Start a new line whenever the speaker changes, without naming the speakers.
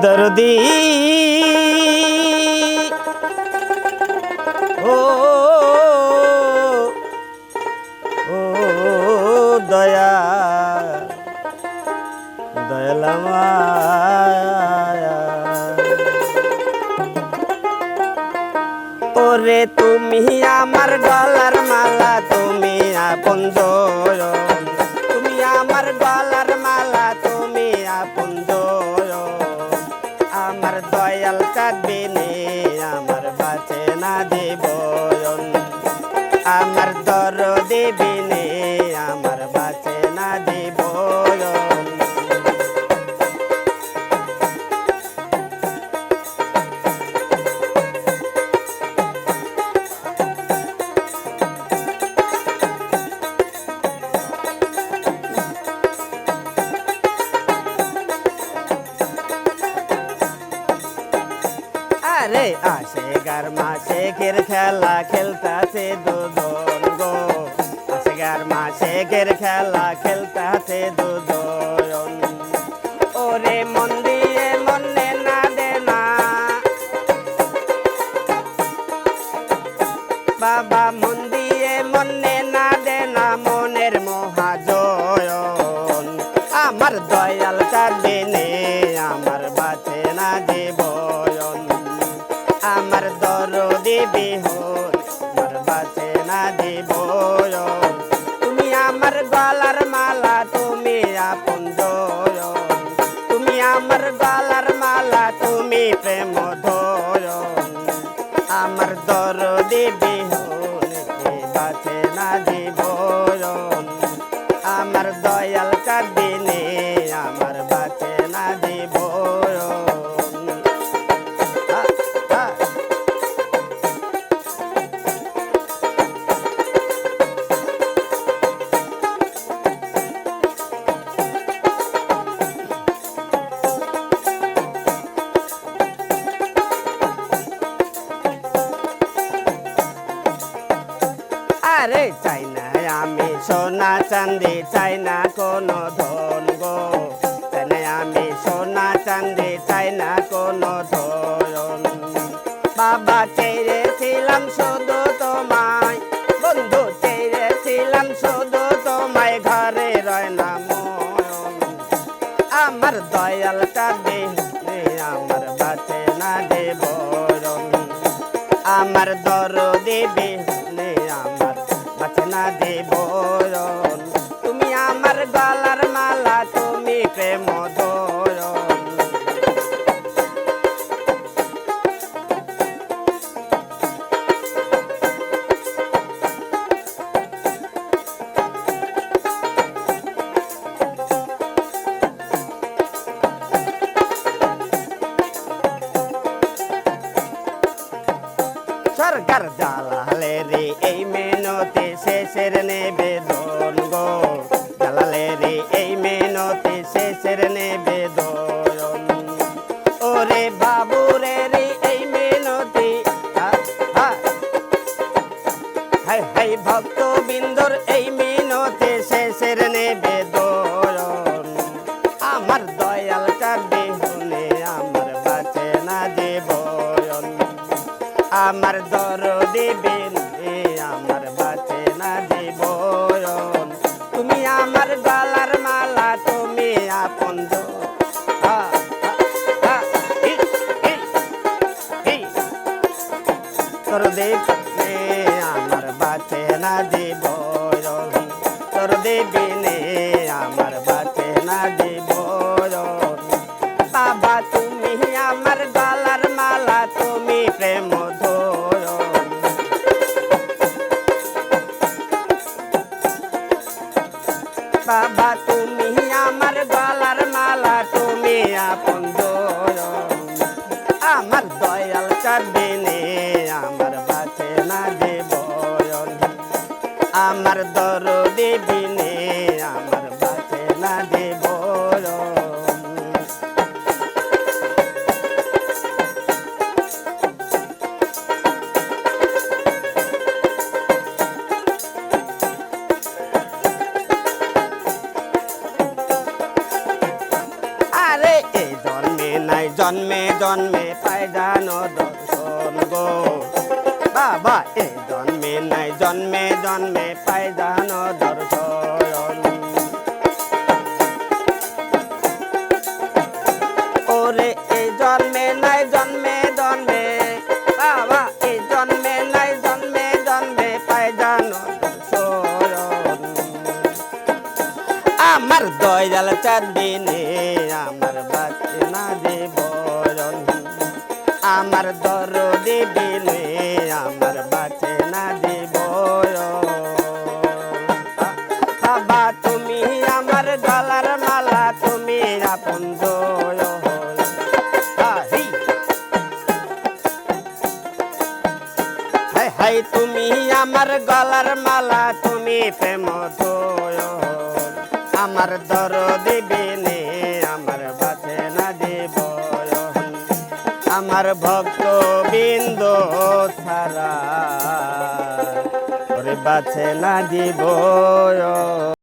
দরদি ও ও দয়া দয়ালামায়া ওরে তুমি আমার গলার মালা তুমি আপনজন তুমি আমার গলার মালা তুমি আপনজন আমার দয়াল কাঁদবিনে আমার বাঁচে না জীবন আমার দরদি বিনে আমার বাঁচে না জীবন আরে আশেগার মাসেকের খেলা খেলতাছে দুজন গো আশেগার মাসেকের খেলা খেলতাছে দুজন ওরে মন দিয়ে মনে না দে না বাবা মন দিয়ে মনে না দে না মনের মহাজয়ন আমার দয়াল কাঁদবিনে আমার বাঁচে না জীবন আমার দরদি বিহন আমার বাঁচে না জীবন তুমি আমার গলার মালা তুমি আপনজন তুমি আমার গলার মালা তুমি প্রেম ধরন আমার দরদি বিহন বাঁচে না জীবন আমার দয়াল কাঁদবিনে আমার বাঁচে না জীবন আরে চাই না আমি সোনা চাঁদি চাই না কোনো ধন গো চাই না আমি সোনা চাঁদি চাই না কোনো ধন বাবা চেয়েছিলাম শুধু তোমায় বন্ধু চেয়েছিলাম শুধু তোমায় ঘরে রয় না মন আমার দয়াল কাঁদবিনে আমার বাঁচে না জীবন আমার দরদি বিহনে আমার বাঁচে না জীবন তুমি আমার গলার মালা তুমি প্রেম ধরন সরকার জালালে রে এই মেনতে শেষের নিবেদন গো জালালে রে এই মেনতে শেষের নিবেদন ওরে বাবুরে রে এই মেনতে হাই হাই ভক্ত বিন্দুর এই মিনতে শেষের নিবেদন আমার দয়াল কাঁদবিনে আমার বাঁচে না জীবন আমার দরদি বিনে আমার বাঁচে না জীবন তুমি আমার গলার মালা তুমি আপনজন দরদি বিনে আমার বাঁচে না জীবন দরদি বিনে আমার বাঁচে না জীবন বাবা তুমি আমার গলার মালা তুমি প্রেম ধরন বাবা তুমি আমার গলার মালা তুমি আপনজন আমার দয়াল কাঁদবিনে আমার বাঁচে না জীবন আমার দরদি বিনে আমার বাঁচে না জীবন জন্মে জন্মে পায় জানো দর্শন গো বাবা এই জন্মে নাই জন্মে জন্মে পায় জানো দর্শন ওরে এই জন্মে নাই জন্মে জন্মে বাবা এই জন্মে নাই জন্মে জন্মে পায় জানো দর্শন আমার দয়াল চাঁদিনে আমার বাঁচে না জীবন আমার দরদি বিনে আমার বাঁচে না জীবন বাবা তুমি আমার গলার মালা তুমি আপন হাই তুমি আমার গলার মালা তুমি প্রেম আমার দরদি বিনে আমার বাঁচে না জীবন আমার ভক্ত বিন্দ ছাড়া বাঁচে না জীবন